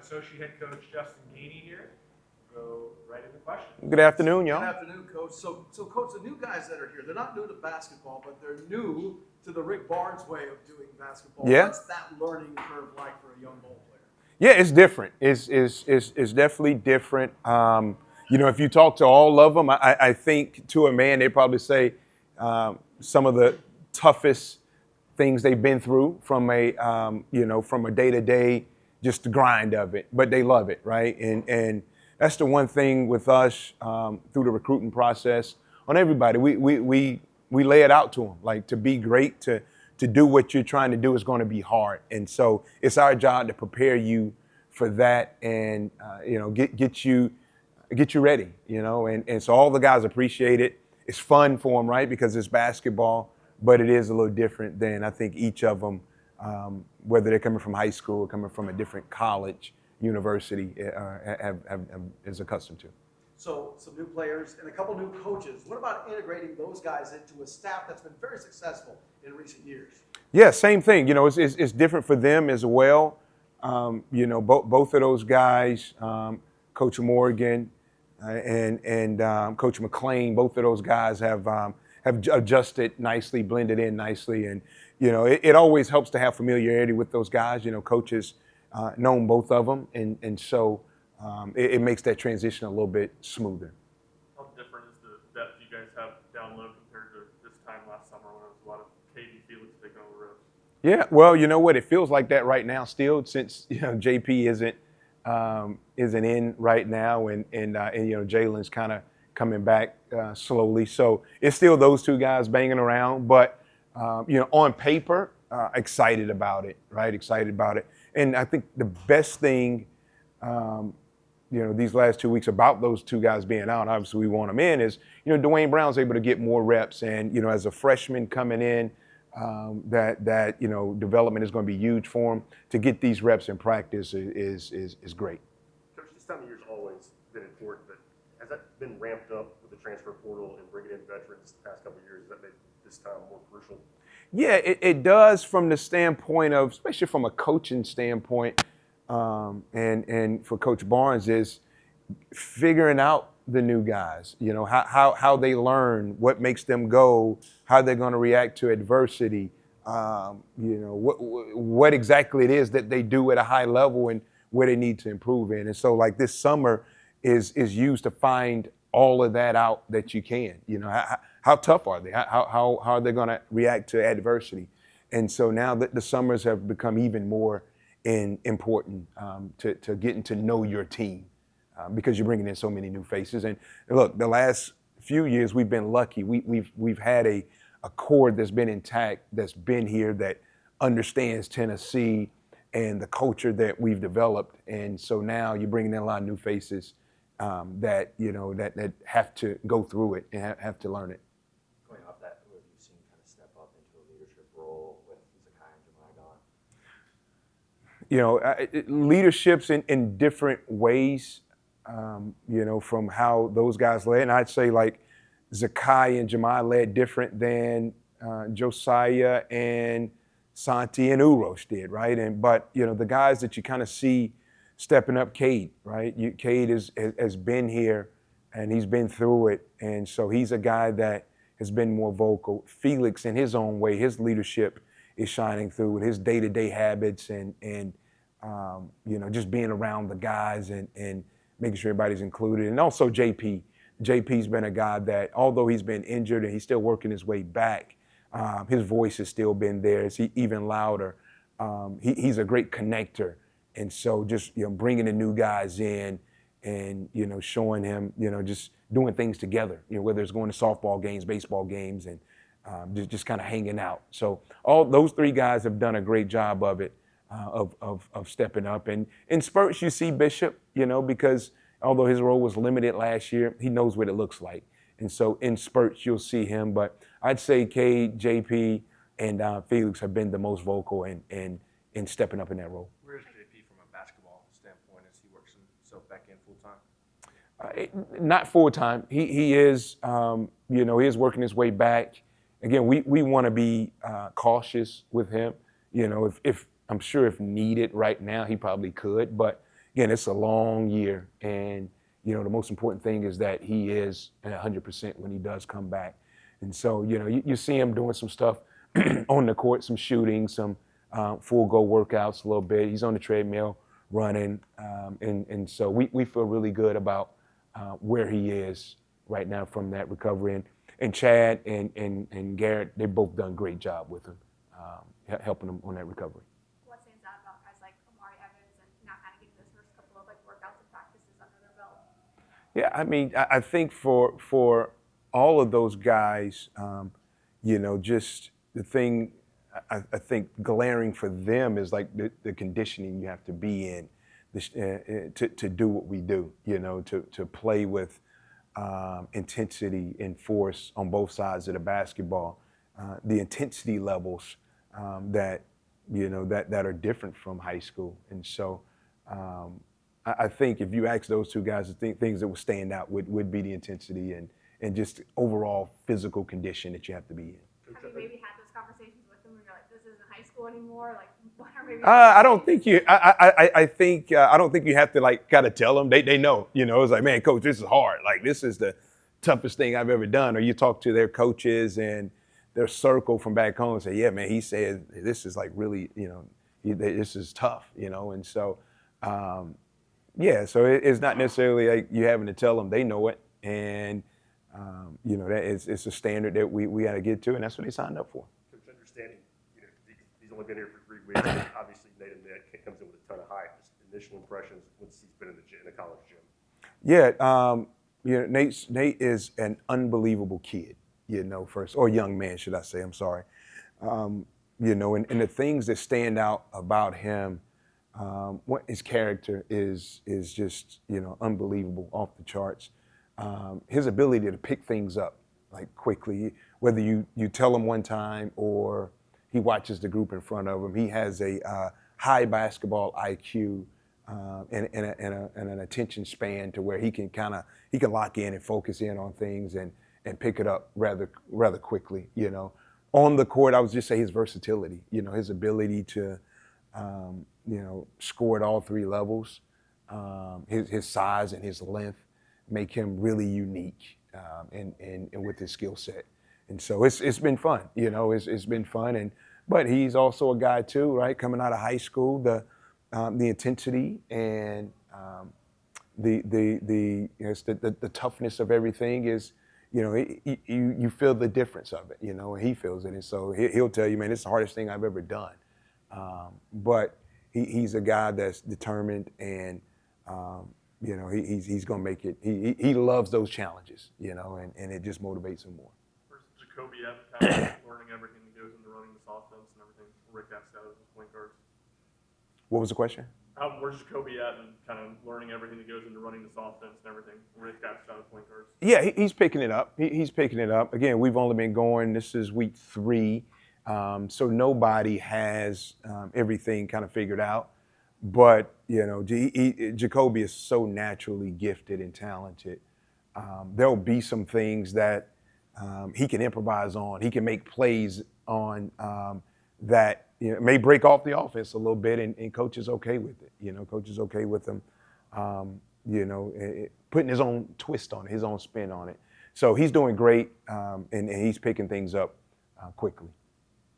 Associate Head Coach Justin Gainey here. We'll go right into questions. Good afternoon, y'all. Good afternoon, Coach. So, Coach, the new guys that are here, they're not new to basketball, but they're new to the Rick Barnes way of doing basketball. Yeah. What's that learning curve like for a young ball player? Yeah, it's different. It's definitely different. If you talk to all of them, I think to a man, they probably say some of the toughest things they've been through from a day-to-day, just the grind of it, but they love it, right? And that's the one thing with us through the recruiting process on everybody. We lay it out to them, like to be great, to do what you're trying to do is going to be hard. And so it's our job to prepare you for that and, get you ready, and so all the guys appreciate it. It's fun for them, right? Because it's basketball, but it is a little different than I think each of them, whether they're coming from high school or coming from a different college, university, is accustomed to. So some new players and a couple new coaches. What about integrating those guys into a staff that's been very successful in recent years? Yeah, same thing. It's different for them as well. Both of those guys, Coach Morgan and Coach McLean, both of those guys have adjusted nicely, blended in nicely, and it always helps to have familiarity with those guys. Coaches known both of them, and so it makes that transition a little bit smoother. How different is the depth you guys have down low compared to this time last summer when it was a lot of KD Felix taking over reps? Yeah, well, you know what? It feels like that right now still, since JP isn't in right now, and Jalen's kind of coming back slowly. So it's still those two guys banging around, but on paper, excited about it, right? Excited about it, and I think the best thing, these last 2 weeks about those two guys being out, obviously we want them in, is Dwayne Brown's able to get more reps, and as a freshman coming in. That development is going to be huge for him. To get these reps in practice is great. Coach, this time of year has always been important, but has that been ramped up with the transfer portal and bringing in veterans the past couple of years? Has that made this time more crucial? Yeah, it does from the standpoint of, especially from a coaching standpoint, and for Coach Barnes, is figuring out the new guys, how they learn, what makes them go, how they're going to react to adversity, what exactly it is that they do at a high level and where they need to improve in. And so like this summer is used to find all of that out that you can, how tough are they? How are they going to react to adversity? And so now that the summers have become even more important to getting to know your team. Because you're bringing in so many new faces. And look, the last few years we've been lucky. We've had a core that's been intact, that's been here, that understands Tennessee and the culture that we've developed. And so now you're bringing in a lot of new faces that have to go through it and have to learn it. Going off that, who have you seen kind of step up into a leadership role with Zakai and Jemai gone? Leaderships in different ways. From how those guys led. And I'd say like Zakai and Jemai led different than Josiah and Santi and Urosh did, right? But the guys that you kind of see stepping up, Cade, right? Cade has been here and he's been through it. And so he's a guy that has been more vocal. Felix, in his own way, his leadership is shining through with his day-to-day habits and just being around the guys and making sure everybody's included. And also JP. JP's been a guy that, although he's been injured and he's still working his way back, his voice has still been there. It's even louder. He's a great connector. And so just, bringing the new guys in and, showing him, just doing things together, whether it's going to softball games, baseball games, and just kind of hanging out. So all those three guys have done a great job of it. Of stepping up. And in spurts, you see Bishop, because although his role was limited last year, he knows what it looks like. And so in spurts, you'll see him. But I'd say Cade, JP, and Felix have been the most vocal in stepping up in that role. Where's JP from a basketball standpoint as he works himself back in full-time? Not full-time. He is, he is working his way back. Again, we want to be cautious with him. If I'm sure if needed right now, he probably could. But again, it's a long year, and the most important thing is that he is at 100% when he does come back. And so, you see him doing some stuff on the court, some shooting, some full go workouts a little bit. He's on the treadmill running, and so we feel really good about where he is right now from that recovery. And Chad and Garrett, they both done a great job with him, helping him on that recovery. What stands out about guys like Amari Evans and now kind of getting those first couple of workouts and practices under their belt? Yeah, I mean, I think for all of those guys, just the thing I think glaring for them is like the conditioning you have to be in to do what we do, to play with intensity and force on both sides of the basketball, the intensity levels that are different from high school. And so I think if you ask those two guys, I think things that would stand out would be the intensity and just overall physical condition that you have to be in. Have you maybe had those conversations with them where you're like, this isn't high school anymore? Like, what are maybe? I don't think you. I think I don't think you have to gotta tell them. They know. It's like, man, coach, this is hard. Like, this is the toughest thing I've ever done. Or you talk to their coaches and their circle from back home and say, yeah, man, he said this is like really, this is tough. And so, yeah. So it's not necessarily like you having to tell them. They know it, and that it's a standard that we got to get to, and that's what they signed up for. Coach, understanding, he's only been here for 3 weeks. But obviously, Nate comes in with a ton of hype. Just initial impressions once he's been in the college gym. Yeah, Nate is an unbelievable kid. First, or young man, should I say? I'm sorry. And the things that stand out about him, what his character is just unbelievable, off the charts. His ability to pick things up quickly, whether you tell him one time or he watches the group in front of him. He has a high basketball IQ and an attention span to where he can lock in and focus in on things and pick it up rather quickly. On the court, I would just say his versatility. His ability to score at all 3 levels, his size and his length make him really unique and with his skill set. And so it's been fun, it's been fun. But he's also a guy too, right? Coming out of high school, the intensity and the toughness of everything is, you feel the difference of it, and he feels it. And so he'll tell you, man, it's the hardest thing I've ever done. But he's a guy that's determined and he's going to make it. He loves those challenges, and it just motivates him more. Where's Jacoby at, kind of learning everything that goes into running this offense and everything? Rick asked out of his point guards. What was the question? Where's Jacoby at and kind of learning everything that goes into running this offense and everything? Rick asked out of point guards. Yeah, he's picking it up. He's picking it up. Again, we've only been going. This is week 3, so nobody has everything kind of figured out. But, Jacoby is so naturally gifted and talented. There'll be some things that he can improvise on. He can make plays on that may break off the offense a little bit, and coach is okay with it. Coach is okay with him, putting his own twist on it, his own spin on it. So he's doing great, and he's picking things up quickly.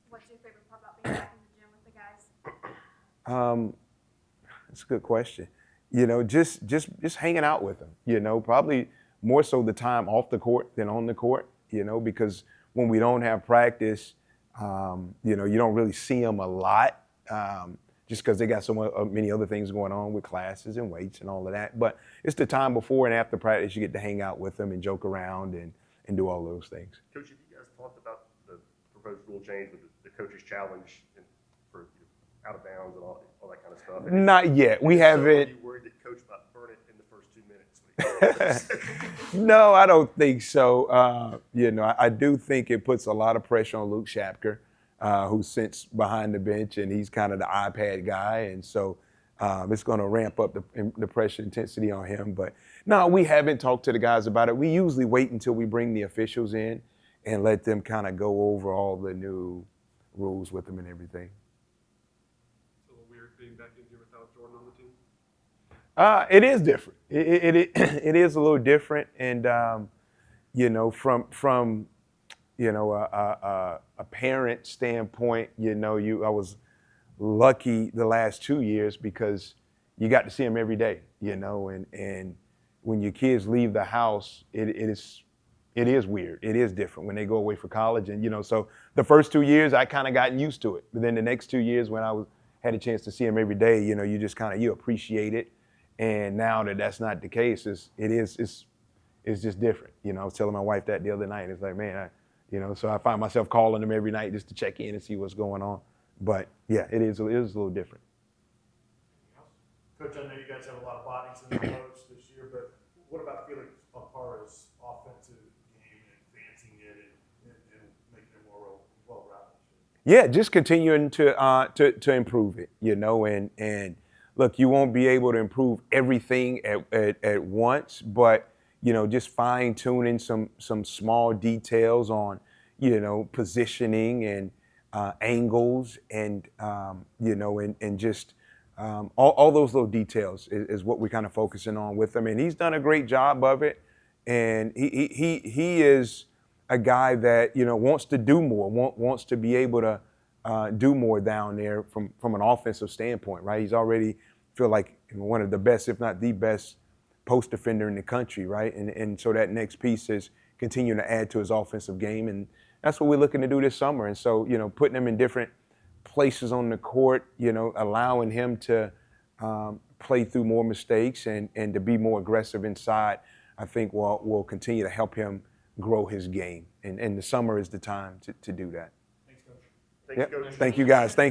What's your favorite part about being back in the gym with the guys? That's a good question. Just hanging out with them. Probably more so the time off the court than on the court. Because when we don't have practice, you don't really see them a lot, just because they got so many other things going on with classes and weights and all of that. But it's the time before and after practice you get to hang out with them and joke around and do all those things. Coach, have you guys talked about the proposed rule change with the coach's challenge for out of bounds and all that kind of stuff? Not yet. We haven't. Are you worried that coach might burn it in the first 2 minutes? No, I don't think so. I do think it puts a lot of pressure on Luke Shapker, who sits behind the bench, and he's kind of the iPad guy. And so it's going to ramp up the pressure intensity on him. But no, we haven't talked to the guys about it. We usually wait until we bring the officials in and let them kind of go over all the new rules with them and everything. It's a little weird being back in here without Jordan on the team. It is different. It is a little different, and you know, from you know a parent standpoint, you know, I was lucky the last 2 years because you got to see them every day, you know, and when your kids leave the house, it is weird. It is different when they go away for college, and you know, so the first 2 years I kind of gotten used to it, but then the next 2 years when had a chance to see them every day, you know, you just kind of you appreciate it, and now that that's not the case, it's just different. You know, I was telling my wife that the other night. It's like, man, you know, so I find myself calling them every night just to check in and see what's going on. But yeah, it is a little different. Coach, I know you guys have a lot of bodies in the coach this year, but what about Felix Alfara's offensive game and advancing it and making it more well-rounded? Yeah, just continuing to improve it, you know, and look, you won't be able to improve everything at once, but you know, just fine tuning some small details on, you know, positioning and angles and you know, and just all those little details is what we're kind of focusing on with him, and he's done a great job of it, and he is a guy that, you know, wants to do more, wants to be able to do more down there from an offensive standpoint, right? He's already feel like one of the best, if not the best, post defender in the country, right? And so that next piece is continuing to add to his offensive game, and that's what we're looking to do this summer. And so, you know, putting him in different places on the court, you know, allowing him to play through more mistakes and to be more aggressive inside, I think will continue to help him grow his game. And the summer is the time to do that. Thanks, Coach. Thanks, Coach. Thank you, guys. Thank